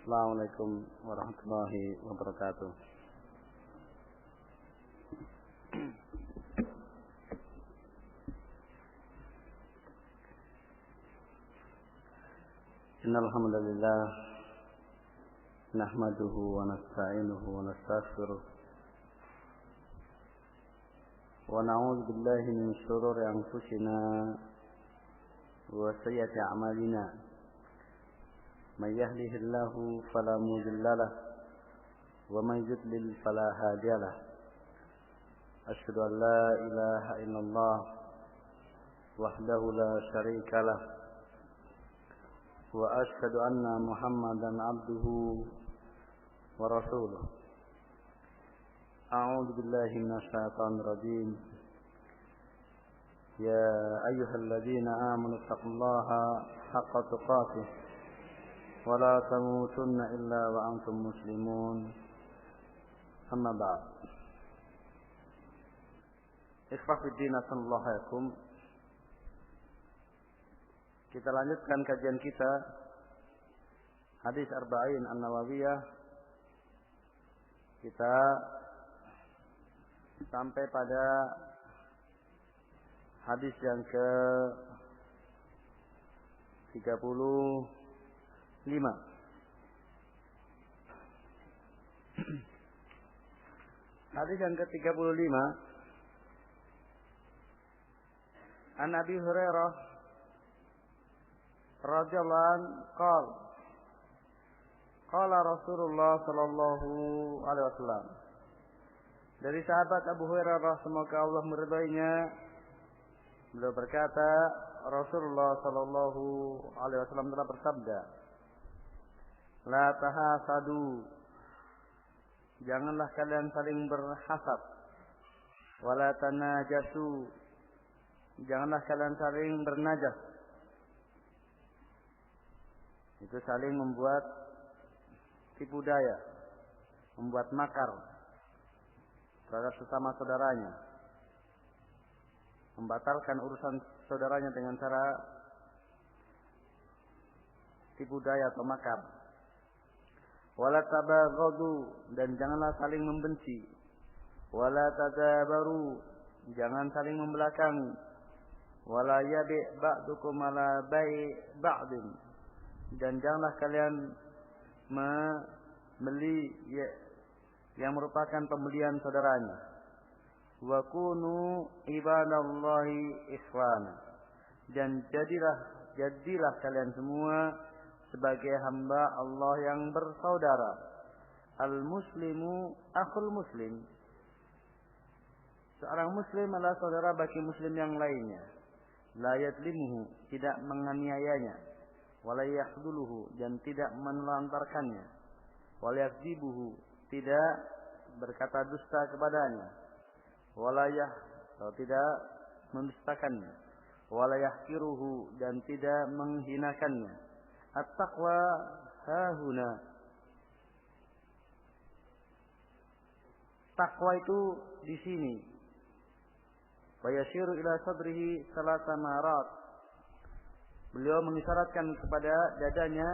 Assalamualaikum warahmatullahi wabarakatuh. Innal hamdalillah nahmaduhu wa nasta'inuhu wa nastaghfiruh wa na'udzu billahi min shururi anfusina wa sayyiati a'malina. من يهده الله فلا مضل له ومن يضلل فلا هادي له أشهد أن لا إله إلا الله وحده لا شريك له وأشهد أن محمدا عبده ورسوله أعوذ بالله من الشيطان الرجيم يا أيها الذين آمنوا اتقوا الله حق تقاته ولا تموتن إلا وأنتم مسلمون أما بعد Ikhwah fiddin sallallahu alaikum. Kita lanjutkan kajian kita hadis Arba'in An-Nawawiyah. Kita sampai pada hadis yang ke 35. Hadis yang ke-35 An Abi Hurairah radhiyallahu anhu qala Rasulullah sallallahu alaihi wasallam. Dari sahabat Abu Hurairah semoga Allah meridainya, beliau berkata, Rasulullah sallallahu alaihi wasallam telah bersabda, la tahasadu, janganlah kalian saling berhasad, wala tanajasu, janganlah kalian saling bernajas. Itu saling membuat tipu daya, membuat makar terhadap sesama saudaranya, membatalkan urusan saudaranya dengan cara tipu daya atau makar. Wala tabaghadu, dan janganlah saling membenci. Wala tadabaru, jangan saling membelakangi. Wala yabi' ba'dukum ala bai' ba'din, dan janganlah kalian membeli yang merupakan pembelian saudaranya. Wa kunu ibadallahi ikhwana, dan jadilah kalian semua sebagai hamba Allah yang bersaudara. Al-muslimu akhul muslim, seorang muslim adalah saudara bagi muslim yang lainnya. La yadlimuhu, tidak menganiayanya. Wala yakhduluhu, dan tidak menelantarkannya. Wala yakdzibuhu, tidak berkata dusta kepadanya. Walayah, atau tidak mendustakannya. Walayahkiruhu, dan tidak menghinakannya. At-taqwa hahuna, takwa itu di sini. Wa yashiru ila sadrihi salasa marat, beliau mengisyaratkan kepada dadanya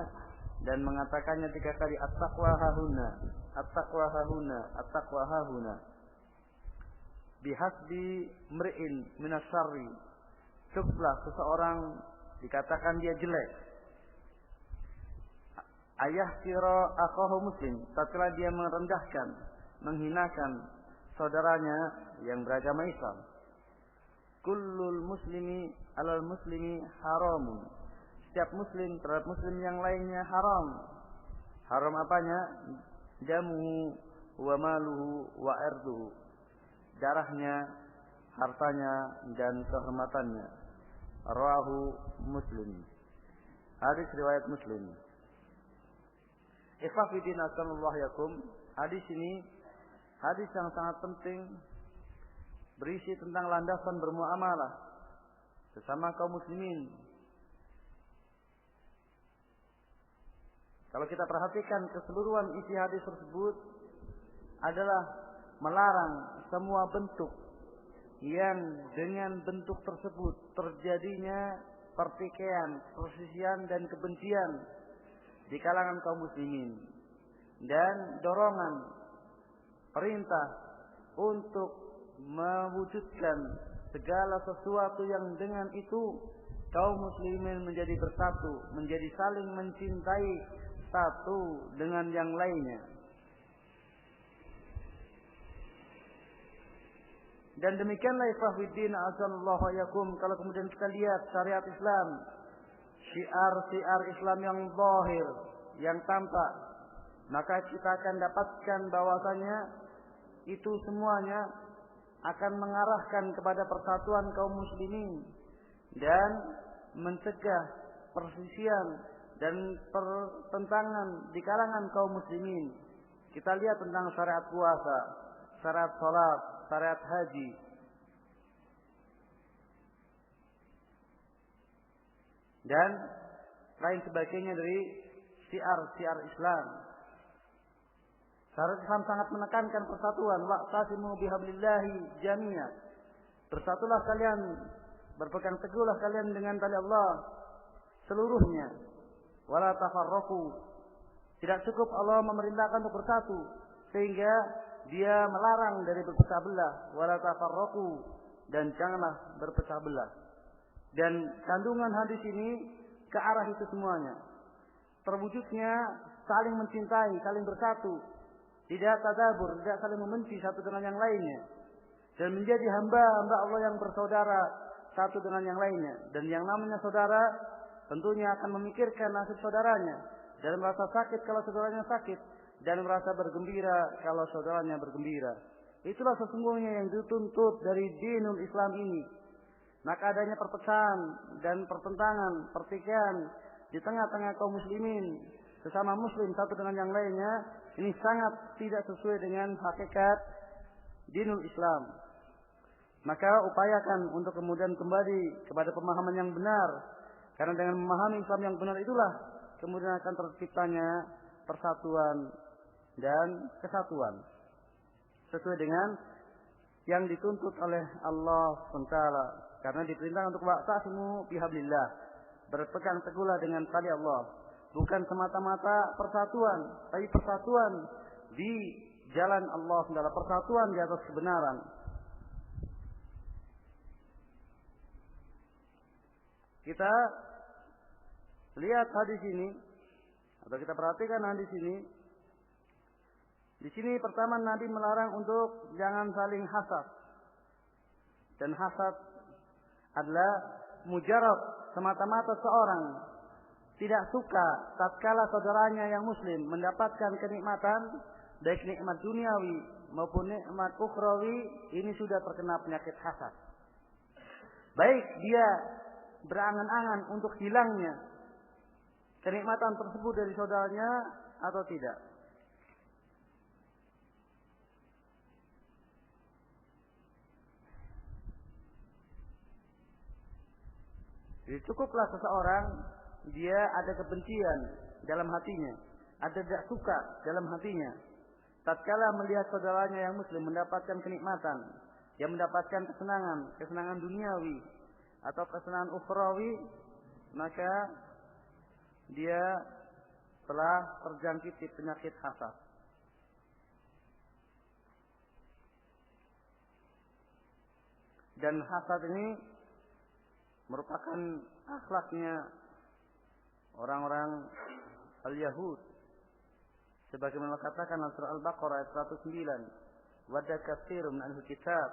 dan mengatakannya 3 kali, at-taqwa hahuna, at-taqwa hahuna, at-taqwa hahuna. Bihasbi mri'in minasyarri, cukuplah seseorang dikatakan dia jelek. Ayah kira akahu muslim, tatkala dia merendahkan, menghinakan saudaranya yang beragama Islam. Kullul muslimi alal muslimi haramun, setiap muslim terhadap muslim yang lainnya haram. Haram apanya? Damuhu wa maluhu wa irduhu, darahnya, hartanya, dan kehormatannya. Rawahu Muslim, hadis riwayat Muslim. Ikhwah fiddin sallallahu yakum. Hadis ini hadis yang sangat penting, berisi tentang landasan bermuamalah sesama kaum muslimin. Kalau kita perhatikan keseluruhan isi hadis tersebut adalah melarang semua bentuk yang dengan bentuk tersebut terjadinya pertikaian, perselisihan dan kebencian di kalangan kaum muslimin dan dorongan perintah untuk mewujudkan segala sesuatu yang dengan itu kaum muslimin menjadi bersatu, menjadi saling mencintai satu dengan yang lainnya. Dan demikianlah ikhwatiddin azallahu yakum, kalau kemudian kita lihat syariat Islam, syiar-syiar Islam yang zahir, yang tampak, maka kita akan dapatkan bahwasanya itu semuanya akan mengarahkan kepada persatuan kaum muslimin dan mencegah perselisihan dan pertentangan di kalangan kaum muslimin. Kita lihat tentang syariat puasa, syariat salat, syariat haji. Dan lain sebagainya dari syiar-syiar Islam. Syariat Islam sangat menekankan persatuan. Wa'tasimu bihablillahi jami'a. Bersatulah kalian, berpegang teguhlah kalian dengan tali Allah seluruhnya. Wala tafarraqu. Tidak cukup Allah memerintahkan untuk bersatu sehingga Dia melarang dari berpecah belah. Wala tafarraqu, dan janganlah berpecah belah. Dan kandungan hadis ini ke arah itu semuanya. Terwujudnya saling mencintai, saling bersatu, tidak tadabur, tidak saling membenci satu dengan yang lainnya, dan menjadi hamba-hamba Allah yang bersaudara satu dengan yang lainnya. Dan yang namanya saudara tentunya akan memikirkan nasib saudaranya, dan merasa sakit kalau saudaranya sakit, dan merasa bergembira kalau saudaranya bergembira. Itulah sesungguhnya yang dituntut dari dinul Islam ini. Maka adanya perpecahan dan pertentangan, pertikaian di tengah-tengah kaum muslimin, sesama muslim satu dengan yang lainnya, ini sangat tidak sesuai dengan hakikat dinul Islam. Maka upayakan untuk kemudian kembali kepada pemahaman yang benar, karena dengan memahami Islam yang benar itulah kemudian akan terciptanya persatuan dan kesatuan sesuai dengan yang dituntut oleh Allah SWT. Karena diperintah untuk wa'tasimu bihablillah, berpegang teguhlah dengan tali Allah. Bukan semata-mata persatuan, tapi persatuan di jalan Allah SWT, persatuan di atas kebenaran. Kita lihat hadis ini, atau kita perhatikan hadis ini. Di sini pertama Nabi melarang untuk jangan saling hasad. Dan hasad adalah mujarab, semata-mata seorang tidak suka tatkala saudaranya yang muslim mendapatkan kenikmatan, baik nikmat duniawi maupun nikmat ukhrawi, ini sudah terkena penyakit hasad. Baik dia berangan-angan untuk hilangnya kenikmatan tersebut dari saudaranya atau tidak. Jadi cukuplah seseorang dia ada kebencian dalam hatinya, ada tidak suka dalam hatinya, tatkala melihat saudaranya yang muslim mendapatkan kenikmatan, yang mendapatkan kesenangan duniawi atau kesenangan ukhrawi, maka dia telah terjangkit penyakit hasad. Dan hasad ini merupakan akhlaknya orang-orang al-Yahud. Sebagaimana katakan surah Al-Baqarah ayat 109, "Wadda katsirun min ahli kitab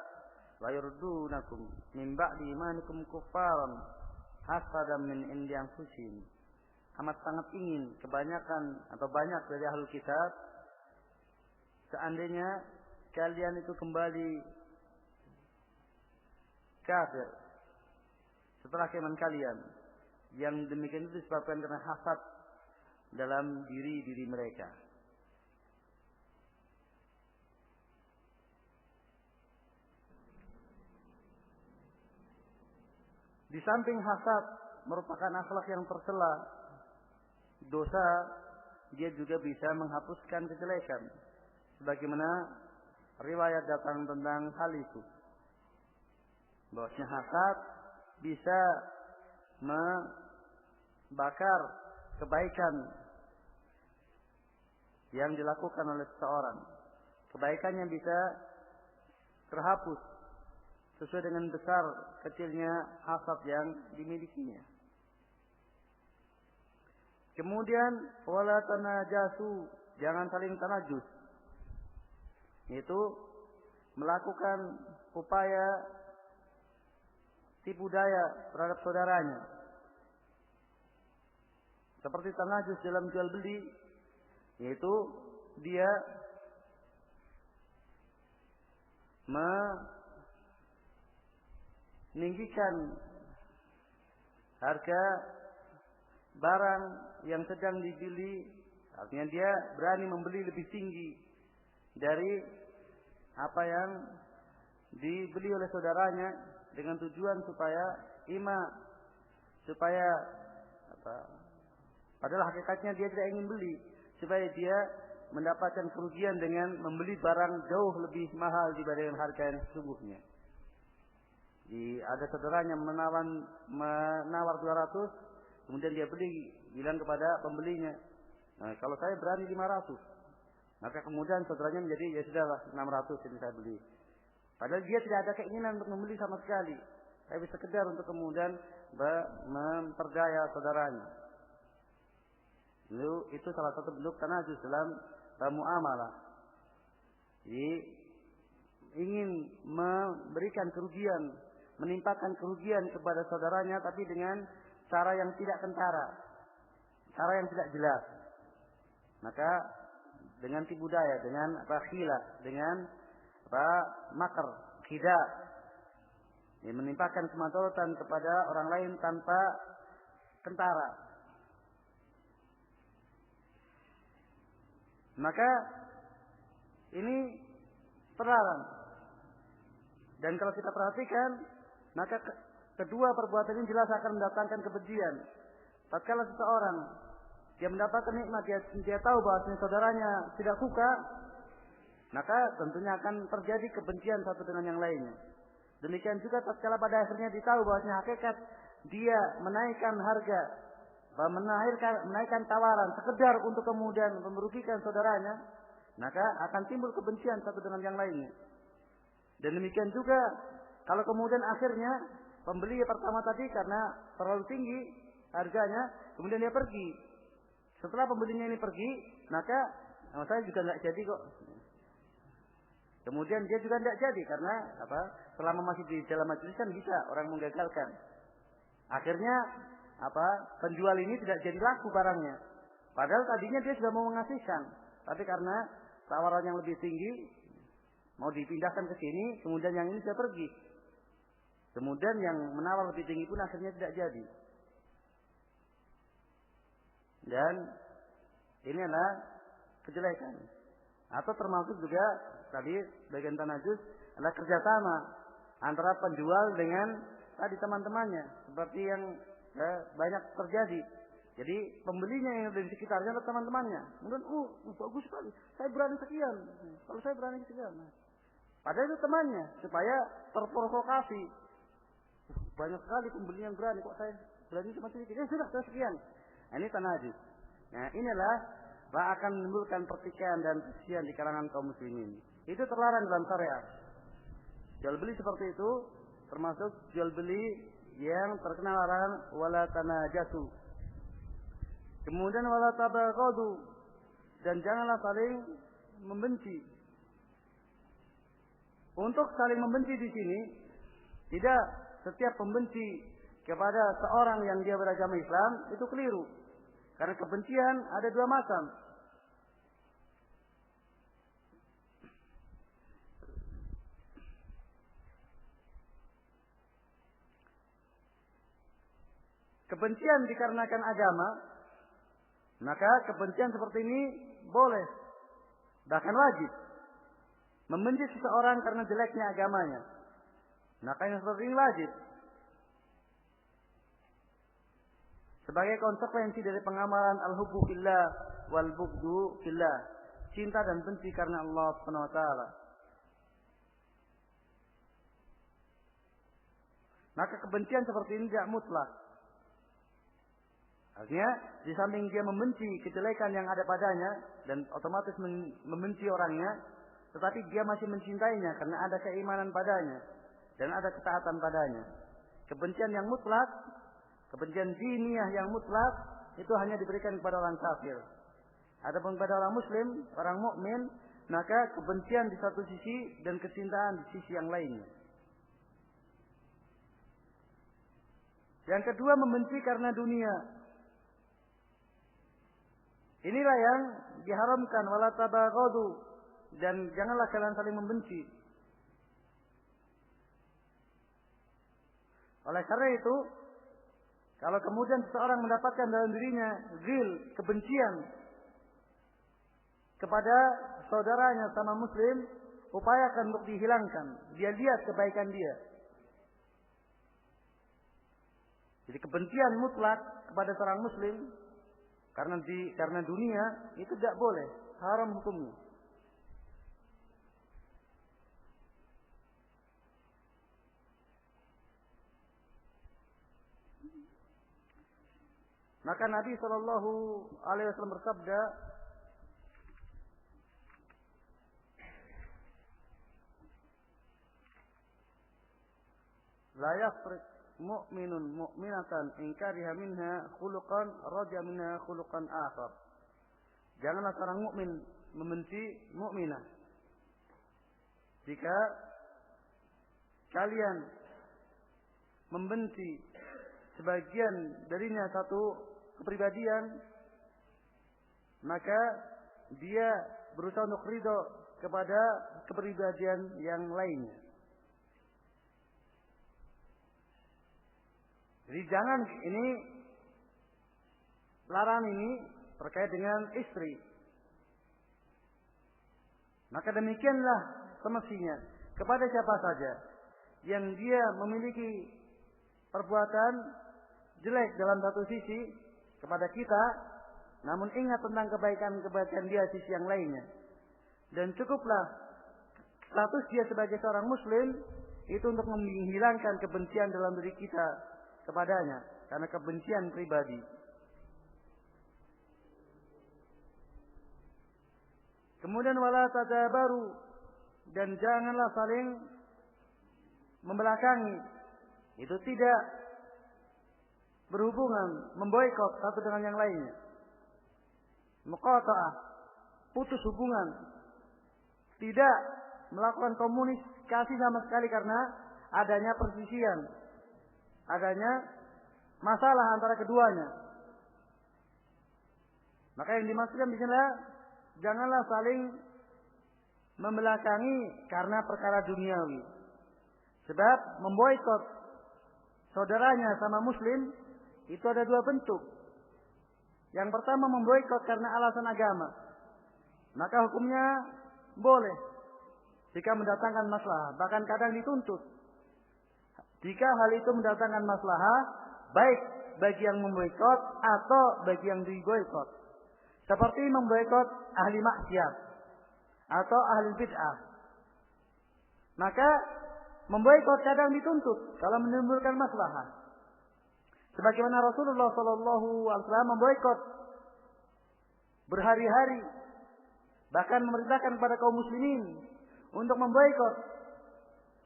la yurdunakum min ba'di imanikum kuffaran hasadan min indi anfusihim." Amat sangat ingin kebanyakan atau banyak dari ahli kitab seandainya kalian itu kembali kafir setelah keimanan kalian. Yang demikian itu disebabkan karena hasad dalam diri mereka. Di samping hasad merupakan akhlak yang tercela, dosa, dia juga bisa menghapuskan kejelekan. Sebagaimana riwayat datang tentang hal itu. Bahwasanya hasad bisa membakar kebaikan yang dilakukan oleh seseorang. Kebaikannya bisa terhapus sesuai dengan besar kecilnya hasad yang dimilikinya. Kemudian wala tanajasu, jangan saling tanajus. Yaitu melakukan upaya tipu daya terhadap saudaranya. Seperti tanajus dalam jual beli, yaitu dia meninggikan harga barang yang sedang dibeli, artinya dia berani membeli lebih tinggi dari apa yang dibeli oleh saudaranya dengan tujuan supaya padahal hakikatnya dia tidak ingin beli, supaya dia mendapatkan kerugian dengan membeli barang jauh lebih mahal dibandingkan harga yang sesungguhnya. Ada saudaranya menawar 200, kemudian dia beli, bilang kepada pembelinya, nah, kalau saya berani 500. Maka kemudian saudaranya menjadi, ya sudahlah 600 ini saya beli. Padahal dia tidak ada keinginan untuk membeli sama sekali, tapi sekedar untuk kemudian memperdaya saudaranya. Itu salah satu bentuk tanajus dalam muamalah. Jadi ingin memberikan kerugian, menimpakan kerugian kepada saudaranya, tapi dengan cara yang tidak kentara, cara yang tidak jelas. Maka dengan tipu daya, dengan khila, dengan makar, khida, menimpakan kemadaratan kepada orang lain tanpa kentara. Maka ini terlarang. Dan kalau kita perhatikan, maka kedua perbuatan ini jelas akan mendatangkan kebencian. Tatkala seseorang dia mendapatkan nikmat, dia tahu bahwa saudaranya tidak suka, maka tentunya akan terjadi kebencian satu dengan yang lainnya. Demikian juga tatkala pada akhirnya ditahu bahwa hakikat dia menaikkan harga, menaikkan tawaran sekedar untuk kemudian merugikan saudaranya, maka akan timbul kebencian satu dengan yang lainnya. Dan demikian juga kalau kemudian akhirnya pembeli pertama tadi karena terlalu tinggi harganya, kemudian dia pergi. Setelah pembelinya ini pergi, maka saya juga nggak jadi kok. Kemudian dia juga tidak jadi karena selama masih di dalam majelis kan bisa orang menggagalkan. Akhirnya penjual ini tidak jadi laku barangnya. Padahal tadinya dia sudah mau mengasihkan, tapi karena tawaran yang lebih tinggi mau dipindahkan ke sini, kemudian yang ini sudah pergi. Kemudian yang menawar lebih tinggi pun akhirnya tidak jadi. Dan ini adalah kejelekan. Atau termasuk juga tadi bagian tanajus adalah kerjasama antara penjual dengan tadi teman-temannya, seperti yang banyak terjadi. Jadi pembelinya yang ada di sekitarnya adalah teman-temannya. Kemudian, bagus sekali, saya berani sekian. Kalau saya berani sekian, padahal itu temannya supaya terprovokasi. Banyak sekali pembeli yang berani, kok saya berani cuma sedikit. Sudah, saya sekian. Nah, ini tanajus. Nah, inilah akan menimbulkan pertikaian dan perselisihan di kalangan kaum muslimin. Itu terlarang dalam syariat. Jual beli seperti itu termasuk jual beli yang terkena larangan wala tanajasu. Kemudian wala tabaghadu, dan janganlah saling membenci. Untuk saling membenci di sini tidak setiap pembenci kepada seorang yang dia beragama Islam itu keliru. Karena kebencian ada dua macam. Kebencian dikarenakan agama, maka kebencian seperti ini boleh, bahkan wajib. Membenci seseorang karena jeleknya agamanya, maka yang seperti ini wajib. Sebagai konsekuensi dari pengamalan al-hubbu fillah wal bughdu fillah, cinta dan benci karena Allah Subhanahu wa taala. Maka kebencian seperti ini tidak mutlak. Artinya di samping dia membenci kejelekan yang ada padanya dan otomatis membenci orangnya, tetapi dia masih mencintainya karena ada keimanan padanya dan ada ketaatan padanya. Kebencian yang mutlak, kebencian diniyah yang mutlak itu hanya diberikan kepada orang kafir. Adapun pada orang muslim, orang mukmin, maka kebencian di satu sisi dan kecintaan di sisi yang lainnya. Yang kedua, membenci karena dunia. Inilah yang diharamkan, wala tabaghadu, dan janganlah kalian saling membenci. Oleh karena itu, kalau kemudian seseorang mendapatkan dalam dirinya ghil, kebencian kepada saudaranya sama muslim, upayakan untuk dihilangkan. Dia lihat kebaikan dia. Jadi kebencian mutlak kepada seorang muslim karena dunia itu tidak boleh, haram hukumnya. Maka Nabi Shallallahu Alaihi Wasallam bersabda, la yafriq mu'minun mu'minatan in kariha minha khuluqan raja minha khuluqan akhar. Janganlah seorang mukmin membenci mukminah jika kalian membenci sebagian darinya satu kepribadian, maka dia berusaha untuk ridho kepada kepribadian yang lainnya. Jadi jangan, ini larangan ini terkait dengan istri. Maka demikianlah semestinya kepada siapa saja yang dia memiliki perbuatan jelek dalam satu sisi kepada kita, namun ingat tentang kebaikan-kebaikan dia sisi yang lainnya. Dan cukuplah status dia sebagai seorang muslim itu untuk menghilangkan kebencian dalam diri kita kepadanya, karena kebencian pribadi. Kemudian wala tadabaru, dan janganlah saling membelakangi. Itu tidak berhubungan, memboikot satu dengan yang lainnya. Muqata'ah, putus hubungan. Tidak melakukan komunikasi sama sekali karena adanya perselisihan, adanya masalah antara keduanya. Maka yang dimaksudkan di sini janganlah saling membelakangi karena perkara duniawi. Sebab memboikot saudaranya sama muslim itu ada dua bentuk. Yang pertama memboikot karena alasan agama. Maka hukumnya boleh jika mendatangkan masalah, bahkan kadang dituntut. Jika hal itu mendatangkan masalah, baik bagi yang memboikot atau bagi yang diboikot. Seperti memboikot ahli maksiat atau ahli bid'ah. Maka memboikot kadang dituntut kalau menimbulkan masalah. Sebagaimana Rasulullah Sallallahu Alaihi Wasallam memboikot berhari-hari, bahkan memerintahkan kepada kaum muslimin untuk memboikot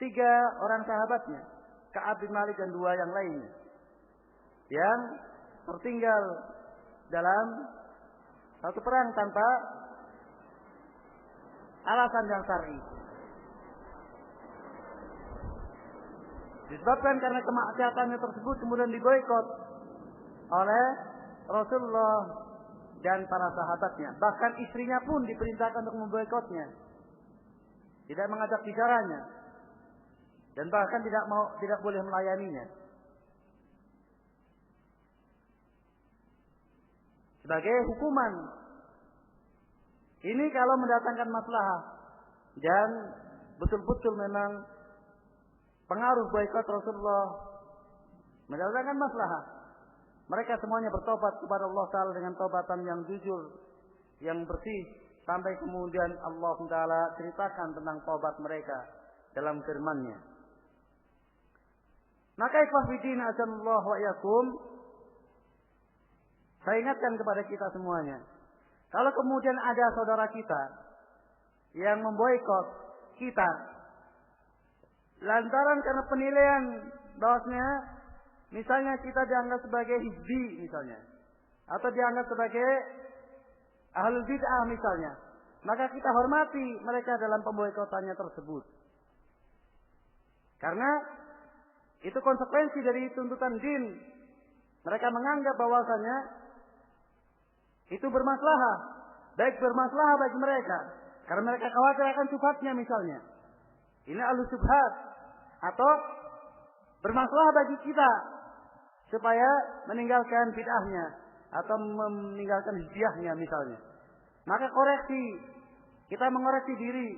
3 orang sahabatnya, Ka'ab bin Malik dan 2 yang lainnya, yang tertinggal dalam satu perang tanpa alasan yang syar'i. Disebabkan karena kemaksiatannya tersebut kemudian diboikot oleh Rasulullah dan para sahabatnya. Bahkan istrinya pun diperintahkan untuk memboikotnya, tidak mengajak bicaranya, dan bahkan tidak boleh melayaninya. Sebagai hukuman ini kalau mendatangkan maslahah dan betul-betul memang pengaruh boikot Rasulullah mendatangkan maslahah, mereka semuanya bertobat kepada Allah Ta'ala dengan taubatan yang jujur, yang bersih, sampai kemudian Allah Ta'ala ceritakan tentang taubat mereka dalam firman-Nya. Maka ikhwah fillah azanallahu wa iyyakum, Saya ingatkan kepada kita semuanya. Kalau kemudian ada saudara kita yang memboikot kita lantaran karena penilaian bahwasanya misalnya kita dianggap sebagai hizbi misalnya, atau dianggap sebagai ahlul bid'ah misalnya, maka kita hormati mereka dalam pemboikotannya tersebut. Karena itu konsekuensi dari tuntutan din. Mereka menganggap bahwasanya itu bermaslahah, baik bermaslahah bagi mereka, karena mereka khawatir akan syubhatnya misalnya. Ini ahlus syubhat, atau bermaslahah bagi kita supaya meninggalkan bid'ahnya atau meninggalkan hizbiyahnya misalnya. Maka koreksi, kita mengoreksi diri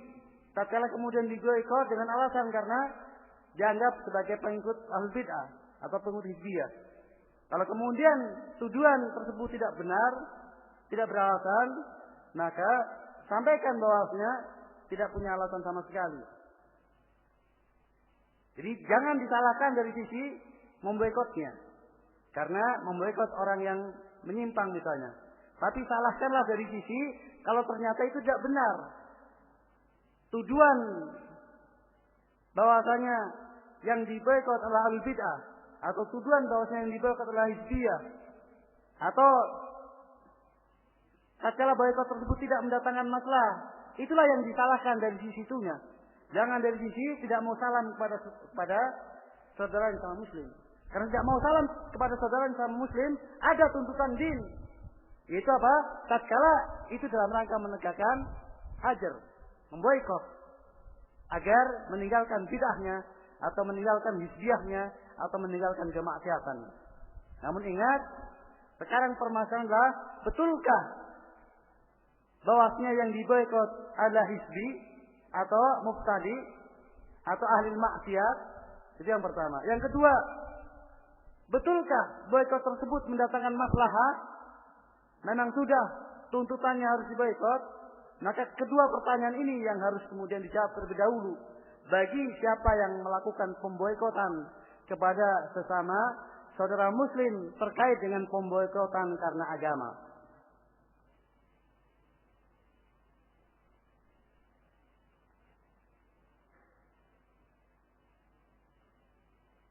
tatkala kemudian diboikot dengan alasan karena dianggap sebagai pengikut ahlul bid'ah atau pengikut hizbiyah. Kalau kemudian tuduhan tersebut tidak benar, tidak beralasan, maka sampaikan bahwasanya tidak punya alasan sama sekali. Jadi jangan disalahkan dari sisi memboikotnya, karena memboikot orang yang menyimpang misalnya. Tapi salahkanlah dari sisi kalau ternyata itu tidak benar. Tuduhan bahwasanya yang diboikot adalah ahlul bid'ah, atau tuduhan bahwasanya yang diboikot adalah hizbiyah, atau tatkala boikot tersebut tidak mendatangkan masalah, itulah yang disalahkan dari sisi itunya. Jangan dari sisi tidak mau salam kepada saudara yang sama muslim. Karena tidak mau salam kepada saudara yang sama muslim, ada tuntutan din. Itu apa? Tatkala itu dalam rangka menegakkan hajar, memboikot, agar meninggalkan bid'ahnya, atau meninggalkan hizbiyahnya, atau meninggalkan kemaksiatan. Namun ingat, sekarang permasalahan adalah betulkah bahwasanya yang diboikot adalah hizbi atau mubtadi atau ahli maksiat? Itu yang pertama. Yang kedua, betulkah boikot tersebut mendatangkan maslahah? Memang sudah tuntutannya harus diboikot. Maka kedua pertanyaan ini yang harus kemudian dijawab terlebih dahulu bagi siapa yang melakukan pemboikotan kepada sesama saudara muslim terkait dengan pemboikotan karena agama.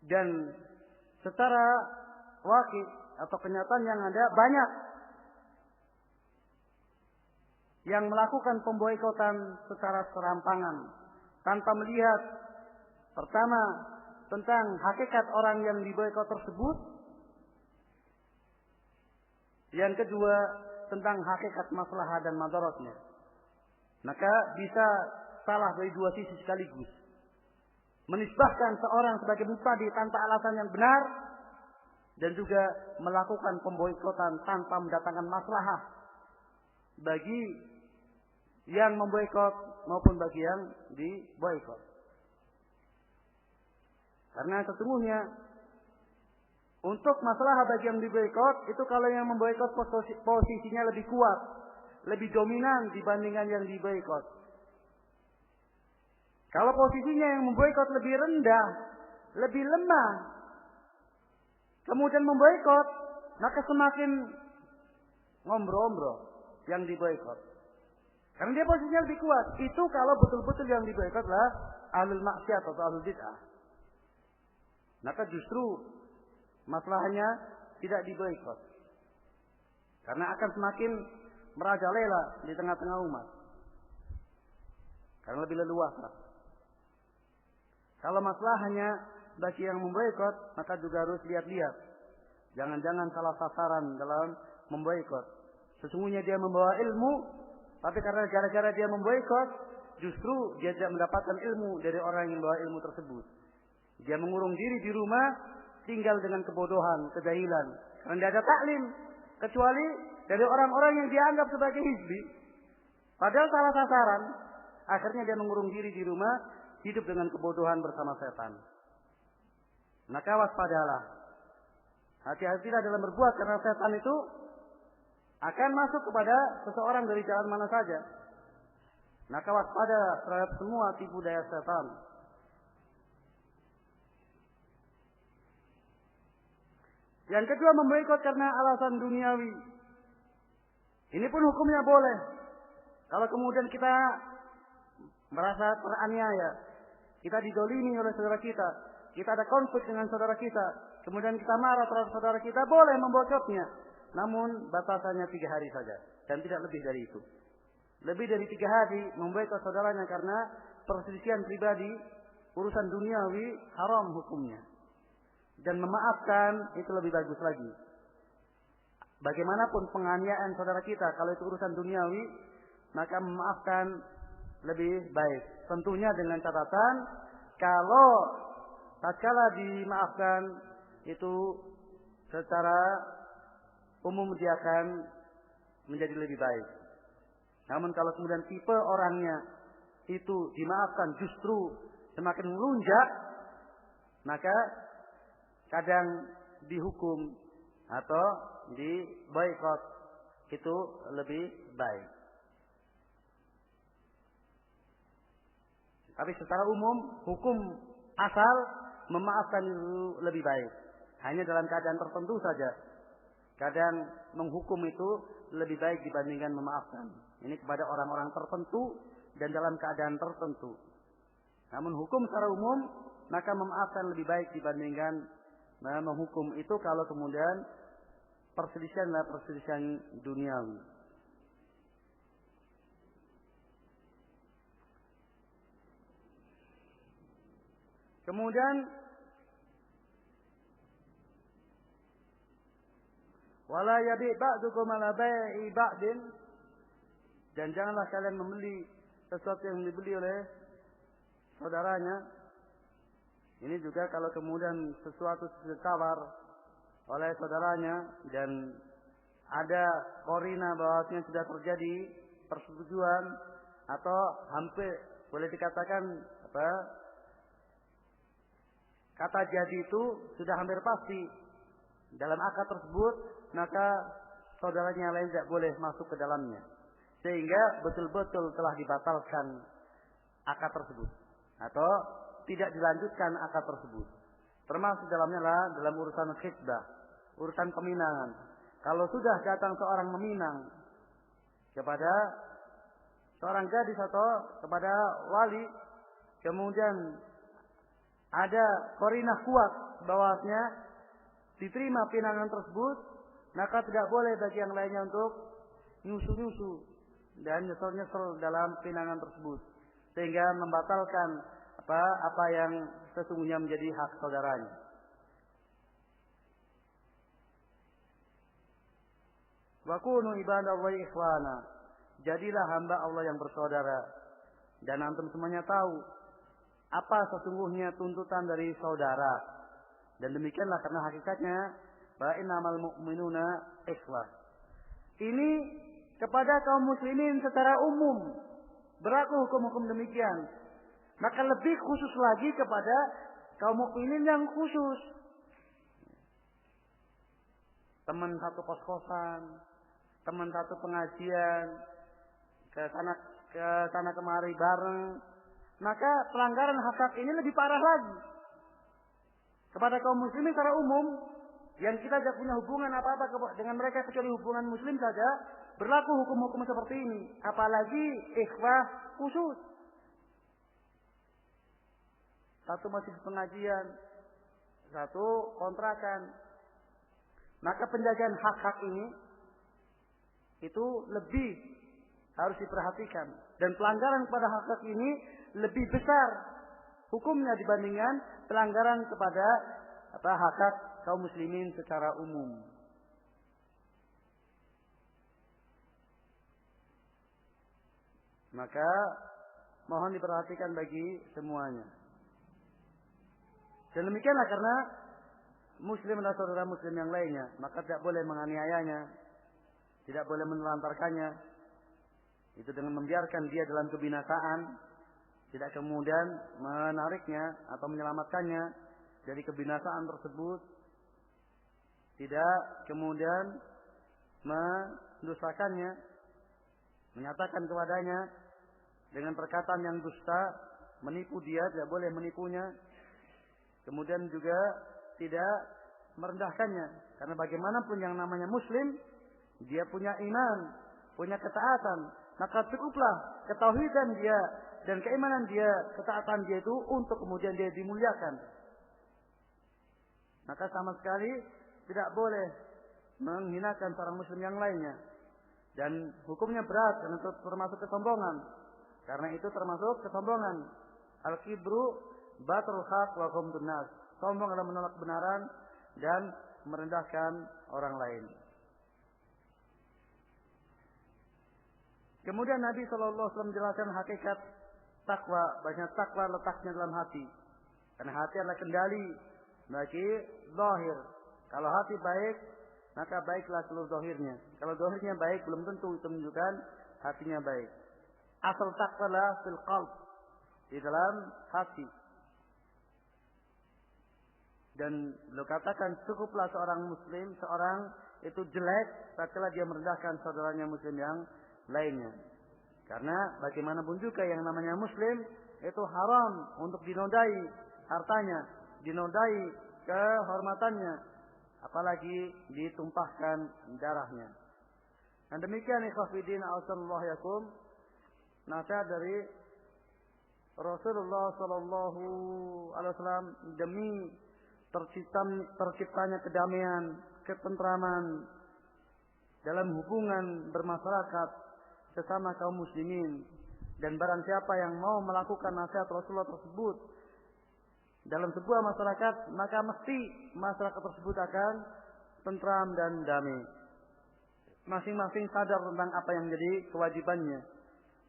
Dan secara wakil atau kenyataan yang ada, banyak yang melakukan pemboikotan secara serampangan tanpa melihat pertama tentang hakikat orang yang diboikot tersebut, yang kedua tentang hakikat maslahah dan madaratnya. Maka bisa salah dari dua sisi sekaligus. Menisbahkan seorang sebagai mubtadi tanpa alasan yang benar, dan juga melakukan pemboikotan tanpa mendatangkan maslahah bagi yang memboikot maupun bagi yang diboikot. Karena sesungguhnya untuk masalah bagi yang diboikot itu kalau yang memboikot posisinya lebih kuat, lebih dominan dibandingkan yang diboikot. Kalau posisinya yang memboikot lebih rendah, lebih lemah, kemudian memboikot, maka semakin ngombro-ombro yang diboikot. Karena dia posisinya lebih kuat. Itu kalau betul-betul yang diboikot adalah ahlul maksiat atau ahlul bid'ah. Maka justru masalahnya tidak diboikot. Karena akan semakin merajalela di tengah-tengah umat. Karena lebih leluasa. Kalau masalahnya bagi yang memboikot, maka juga harus lihat-lihat. Jangan-jangan salah sasaran dalam memboikot. Sesungguhnya dia membawa ilmu, tapi karena gara-gara dia memboikot, justru dia tidak mendapatkan ilmu dari orang yang membawa ilmu tersebut. Dia mengurung diri di rumah, tinggal dengan kebodohan, kejahilan. Karena tidak ada taklim, kecuali dari orang-orang yang dianggap sebagai hizbi. Padahal salah sasaran, akhirnya dia mengurung diri di rumah, hidup dengan kebodohan bersama setan. Maka waspadalah. Hati-hatilah dalam berbuat, karena setan itu akan masuk kepada seseorang dari jalan mana saja. Maka waspada terhadap semua tipu daya setan. Yang kedua, memboikot karena alasan duniawi. Ini pun hukumnya boleh. Kalau kemudian kita merasa teraniaya, kita didolimi oleh saudara kita ada konflik dengan saudara kita, kemudian kita marah terhadap saudara kita, boleh memboikotnya. Namun batasannya 3 hari saja, dan tidak lebih dari itu. Lebih dari 3 hari memboikot saudaranya karena perselisihan pribadi, urusan duniawi, haram hukumnya. Dan memaafkan itu lebih bagus lagi. Bagaimanapun penganiayaan saudara kita, kalau itu urusan duniawi, maka memaafkan lebih baik. Tentunya dengan catatan, kalau tatkala dimaafkan itu secara umum dia akan menjadi lebih baik. Namun kalau kemudian tipe orangnya itu dimaafkan justru semakin melunjak, maka kadang dihukum atau diboikot itu lebih baik. Tapi secara umum hukum asal memaafkan itu lebih baik. Hanya dalam keadaan tertentu saja. Kadang menghukum itu lebih baik dibandingkan memaafkan. Ini kepada orang-orang tertentu dan dalam keadaan tertentu. Namun hukum secara umum maka memaafkan lebih baik dibandingkan menghukum itu kalau kemudian perselisihan adalah perselisihan duniawi. Kemudian wala yabi ba'dukum ala bai'i ba'din, dan janganlah kalian membeli sesuatu yang dibeli oleh saudaranya. Ini juga kalau kemudian sesuatu ditawar oleh saudaranya dan ada korina bahwasanya sudah terjadi persetujuan atau hampir boleh dikatakan kata jadi itu sudah hampir pasti dalam akad tersebut, maka saudaranya lain tidak boleh masuk ke dalamnya. Sehingga betul-betul telah dibatalkan akad tersebut. Atau tidak dilanjutkan akad tersebut. Termasuk dalamnya lah dalam urusan khitbah, urusan peminangan. Kalau sudah datang seorang meminang kepada seorang gadis atau kepada wali, kemudian ada qarinah kuat bahwasanya diterima pinangan tersebut, maka tidak boleh bagi yang lainnya untuk nyusu-nyusu dan nyesel-nyesel dalam pinangan tersebut, sehingga membatalkan apa yang sesungguhnya menjadi hak saudaranya. Wa kunu ibadallahi ikhwana, jadilah hamba Allah yang bersaudara. Dan antum semuanya tahu apa sesungguhnya tuntutan dari saudara. Dan demikianlah karena hakikatnya bahwa innamal mu'minuna ikhwah. Ini kepada kaum muslimin secara umum berlaku hukum-hukum demikian. Maka lebih khusus lagi kepada kaum mukminin yang khusus. Teman satu kos-kosan, teman satu pengajian, ke sana kemari bareng, maka pelanggaran hak ini lebih parah lagi. Kepada kaum muslimin secara umum yang kita tidak punya hubungan apa-apa dengan mereka kecuali hubungan muslim saja, berlaku hukum-hukum seperti ini. Apalagi ikhwah khusus. Satu masjid pengajian, satu kontrakan. Maka penjagaan hak-hak ini itu lebih harus diperhatikan. Dan pelanggaran kepada hak-hak ini lebih besar hukumnya dibandingkan pelanggaran kepada hak-hak kaum muslimin secara umum. Maka mohon diperhatikan bagi semuanya. Dan demikianlah karena muslim adalah saudara muslim yang lainnya, maka tidak boleh menganiayanya, tidak boleh menelantarkannya. Itu dengan membiarkan dia dalam kebinasaan, tidak kemudian menariknya atau menyelamatkannya dari kebinasaan tersebut, tidak kemudian mendustakannya, menyatakan kepadanya dengan perkataan yang dusta, menipu dia, tidak boleh menipunya. Kemudian juga tidak merendahkannya. Karena bagaimanapun yang namanya muslim, dia punya iman, punya ketaatan. Maka cukuplah ketauhidan dia dan keimanan dia, ketaatan dia itu untuk kemudian dia dimuliakan. Maka sama sekali tidak boleh menghinakan seorang muslim yang lainnya. Dan hukumnya berat dan itu termasuk kesombongan. Karena itu termasuk kesombongan. Al-kibru batrul haq wa ghamdun nas. Sombong adalah menolak kebenaran dan merendahkan orang lain. Kemudian Nabi SAW menjelaskan hakikat takwa. Banyak takwa letaknya dalam hati. Karena hati adalah kendali bagi zahir. Kalau hati baik, maka baiklah seluruh zahirnya. Kalau zahirnya baik, belum tentu itu menunjukkan hatinya baik. Asal takwa adalah fil qalb, di dalam hati. Dan beliau katakan cukuplah seorang muslim, seorang itu jelek tatkala dia merendahkan saudaranya muslim yang lainnya. Karena bagaimanapun juga yang namanya muslim itu haram untuk dinodai hartanya, dinodai kehormatannya, apalagi ditumpahkan darahnya. Dan demikian ikhwah fillah a'azzallahu yakum, nasihat dari Rasulullah sallallahu alaihi wasallam demi terciptanya kedamaian, ketentraman dalam hubungan bermasyarakat sesama kaum muslimin. Dan barang siapa yang mau melakukan nasihat Rasulullah tersebut dalam sebuah masyarakat, maka mesti masyarakat tersebut akan tentram dan damai. Masing-masing sadar tentang apa yang menjadi kewajibannya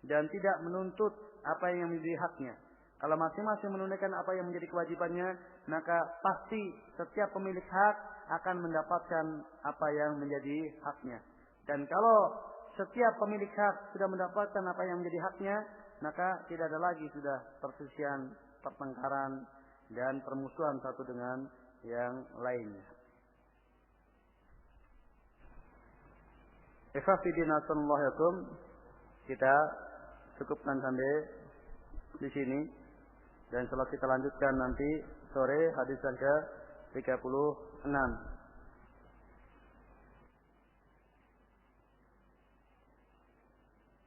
dan tidak menuntut apa yang menjadi haknya. Kalau masing-masing menunaikan apa yang menjadi kewajibannya, maka pasti setiap pemilik hak akan mendapatkan apa yang menjadi haknya. Dan kalau setiap pemilik hak sudah mendapatkan apa yang menjadi haknya, maka tidak ada lagi sudah perselisihan, pertengkaran, dan permusuhan satu dengan yang lainnya. Kita cukupkan sampai di sini. Dan setelah kita lanjutkan nanti sore hadis yang ke-36.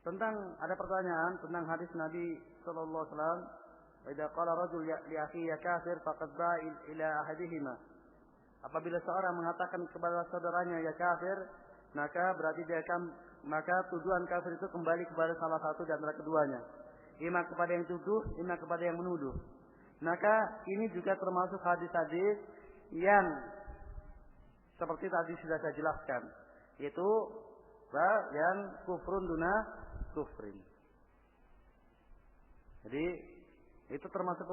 Tentang ada pertanyaan tentang hadis Nabi sallallahu alaihi wasallam, "Idza qala rajul li akhihi ya kafir faqad ba'a ila ahadihima." Apabila seorang mengatakan kepada saudaranya ya kafir, maka tujuan kafir itu kembali kepada salah satu di antara keduanya. Ima kepada yang tuduh, ima kepada yang menuduh. Maka ini juga termasuk hadis-hadis yang seperti tadi sudah saya jelaskan, yaitu yang kufrun duna kufrin. Jadi itu termasuk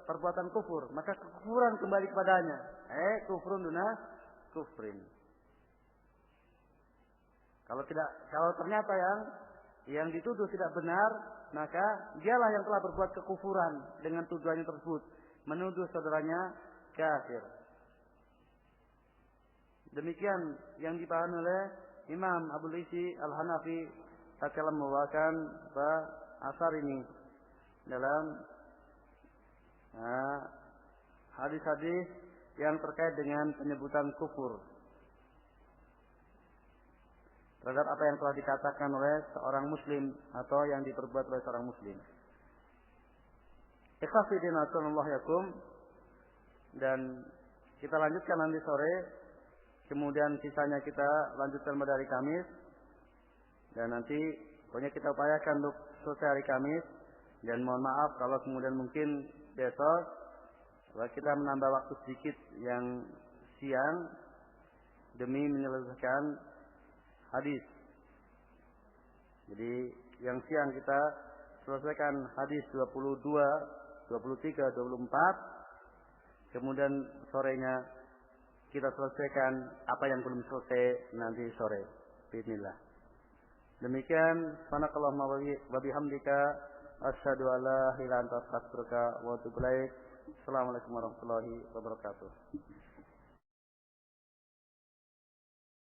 perbuatan kufur, maka kekufuran kembali kepadanya. Kufrun duna kufrin. Kalau ternyata yang dituduh tidak benar, maka dialah yang telah berbuat kekufuran dengan tujuannya tersebut, menuduh saudaranya kafir. Demikian yang dipahami oleh Imam Abu Isi Al-Hanafi tatkala membawakan asar ini dalam hadis-hadis yang terkait dengan penyebutan kufur terhadap apa yang telah dikatakan oleh seorang muslim atau yang diperbuat oleh seorang muslim. Ikhwafidina sallallahu yakum, dan kita lanjutkan nanti sore, kemudian sisanya kita lanjutkan pada hari Kamis, dan nanti pokoknya kita upayakan untuk selesai hari Kamis, dan mohon maaf kalau kemudian mungkin besok kita menambah waktu sedikit yang siang demi menyelesaikan hadis. Jadi yang siang kita selesaikan hadis 22, 23, 24. Kemudian sorenya kita selesaikan apa yang belum selesai nanti sore. Bismillah. Demikian, subhanakallahumma wa bihamdika asyhadu an la ilaha illa anta astaghfiruka wa atubu ilaik. Assalamualaikum warahmatullahi wabarakatuh.